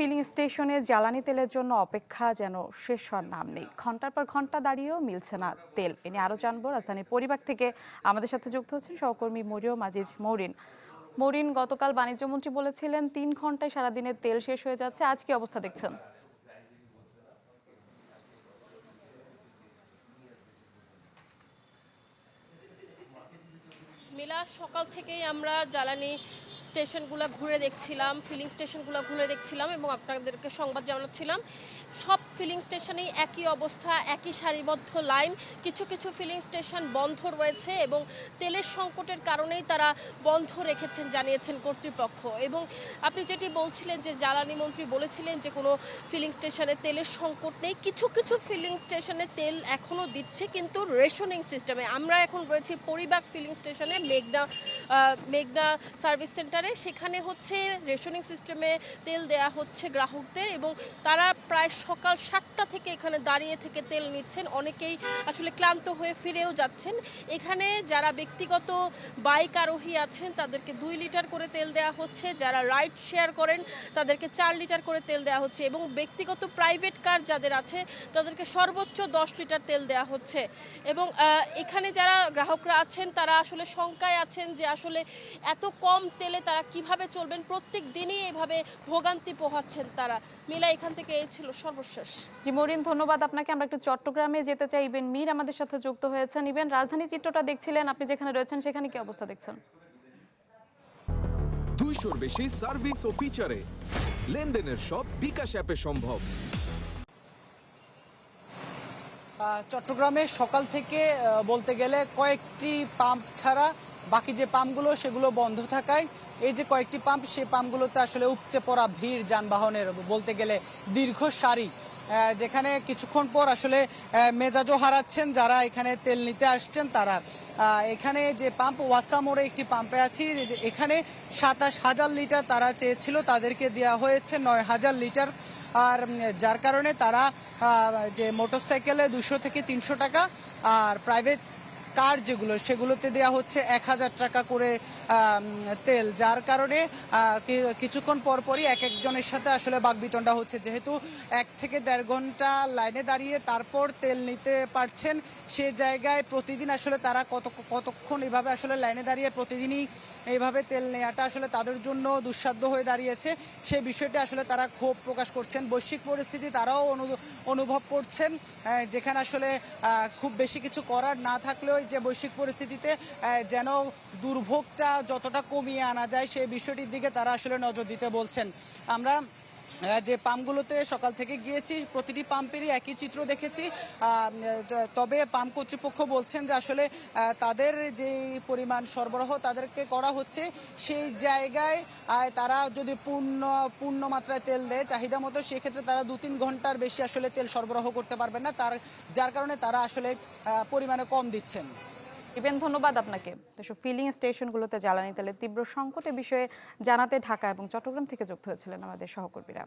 Feeling স্টেশনে জ্বালানি তেলের জন্য অপেক্ষা যেন শেষ হওয়ার নাম নেই। ঘন্টার পর ঘন্টা দাঁড়িয়েও মিলছে না তেল। এ নিয়ে আরো জানবো রাজধানীর পরিবার থেকে আমাদের সাথে যুক্ত হচ্ছেন সহকর্মী মরিয়ম আজিজ মৌরিন। মৌরিন, গতকাল বাণিজ্যমন্ত্রী বলেছিলেন 3 ঘন্টায় সারাদিনের তেল শেষ হয়ে যাচ্ছে, আজ কি অবস্থা দেখছেন? মিলা, সকাল থেকেই আমরা জ্বালানি স্টেশনগুলো ঘুরে দেখছিলাম, ফিলিং স্টেশনগুলো ঘুরে দেখছিলাম এবং আপনাদেরকে সংবাদ জানাচ্ছিলাম। সব ফিলিং স্টেশনেই একই অবস্থা, একই সারিবদ্ধ লাইন। কিছু কিছু ফিলিং স্টেশন বন্ধ রয়েছে এবং তেলের সংকটের কারণেই তারা বন্ধ রেখেছেন জানিয়েছেন কর্তৃপক্ষ। এবং আপনি যেটি বলছিলেন যে জ্বালানি মন্ত্রী বলেছিলেন যে কোনো ফিলিং স্টেশনে তেলের সংকট নেই, কিছু কিছু ফিলিং স্টেশনে তেল এখনও দিচ্ছে কিন্তু রেশনিং সিস্টেমে। আমরা এখন রয়েছি পরিবাগ ফিলিং স্টেশনে, মেঘনা সার্ভিস সেন্টারে। সেখানে হচ্ছে রেশনিং সিস্টেমে তেল দেয়া হচ্ছে গ্রাহকদের এবং তারা প্রায় সকাল 7টা থেকে এখানে দাঁড়িয়ে থেকে তেল নিচ্ছেন। অনেকেই আসলে ক্লান্ত হয়ে ফিরেও যাচ্ছেন। এখানে যারা ব্যক্তিগত বাইক আরোহী আছেন তাদেরকে 2 লিটার করে তেল দেওয়া হচ্ছে, যারা রাইড শেয়ার করেন তাদেরকে 4 লিটার করে তেল দেওয়া হচ্ছে এবং ব্যক্তিগত প্রাইভেট কার যাদের আছে তাদেরকে সর্বোচ্চ 10 লিটার তেল দেওয়া হচ্ছে। এবং এখানে যারা গ্রাহকরা আছেন তারা আসলে শঙ্কায় আছেন যে আসলে এত কম তেলে তারা কিভাবে চলবেন। প্রত্যেক দিনই এভাবে ভোগান্তি পোহাচ্ছেন তারা। মিলা, এখান থেকে এই ছিল সর্বশেষ। জি মরিন, ধন্যবাদ আপনাকে। আমরা একটু চট্টগ্রামে যেতে চাই। ইবেন মীর আমাদের সাথে যুক্ত হয়েছেন। ইবেন, রাজধানী চিত্রটা দেখছিলেন, আপনি যেখানে রয়েছেন সেখানে কি অবস্থা দেখছেন? 200-র বেশি সার্ভিস ও ফিচারে লেনদেনের সব বিকাশ অ্যাপে সম্ভব। চট্টগ্রামে সকাল থেকে বলতে গেলে কয়েকটি পাম্প ছাড়া বাকি যে পাম্পগুলো সেগুলো বন্ধ থাকায় এই যে কয়েকটি পাম্প, সেই পাম্পগুলোতে আসলে উপচে পড়া ভিড় যানবাহনের, বলতে গেলে দীর্ঘ সারি, যেখানে কিছুক্ষণ পর আসলে মেজাজও হারাচ্ছেন যারা এখানে তেল নিতে আসছেন তারা। এখানে যে পাম্প ওয়াসা মোড়ে একটি পাম্পে আছি, এখানে 27,000 লিটার তারা চেয়েছিল, তাদেরকে দেওয়া হয়েছে 9,000 লিটার। আর যার কারণে তারা যে মোটরসাইকেলে 200 থেকে 300 টাকা আর প্রাইভেট কার যেগুলো সেগুলোতে দেওয়া হচ্ছে 1,000 টাকা করে তেল, যার কারণে কিছুক্ষণ পরপরই এক একজনের সাথে আসলে বাকবিতণ্ডা হচ্ছে। যেহেতু 1 থেকে 1.5 ঘন্টা লাইনে দাঁড়িয়ে তারপর তেল নিতে পারছেন, সে জায়গায় প্রতিদিন আসলে তারা কতক্ষণ এইভাবে আসলে লাইনে দাঁড়িয়ে প্রতিদিনই এইভাবে তেল নেওয়াটা আসলে তাদের জন্য দুঃসাধ্য হয়ে দাঁড়িয়েছে। সেই বিষয়টি আসলে তারা ক্ষোভ প্রকাশ করছেন। বৈশ্বিক পরিস্থিতি তারাও অনুভব করছেন, যেখানে আসলে খুব বেশি কিছু করার না থাকলেও যে বৈশ্বিক পরিস্থিতিতে যেন দুর্ভোগটা যতটা কমিয়ে আনা যায় সেই বিষয়টির দিকে তারা আসলে নজর দিতে বলছেন। আমরা যে পাম্পগুলোতে সকাল থেকে গিয়েছি প্রতিটি পাম্পেরই একই চিত্র দেখেছি। তবে পাম্প কর্তৃপক্ষ বলছেন যে আসলে তাদের যে পরিমাণ সরবরাহ তাদেরকে করা হচ্ছে সেই জায়গায় তারা যদি পূর্ণ মাত্রায় তেল দেয় চাহিদা মতো, সেক্ষেত্রে তারা 2-3 ঘন্টার বেশি আসলে তেল সরবরাহ করতে পারবেন না, যার কারণে তারা আসলে পরিমাণে কম দিচ্ছেন। ইবেন, ধন্যবাদ আপনাকে। ফিলিং স্টেশনগুলোতে জ্বালানি তেলের তীব্র সংকটের বিষয়ে জানাতে ঢাকা এবং চট্টগ্রাম থেকে যুক্ত হয়েছিলেন আমাদের সহকর্মীরা।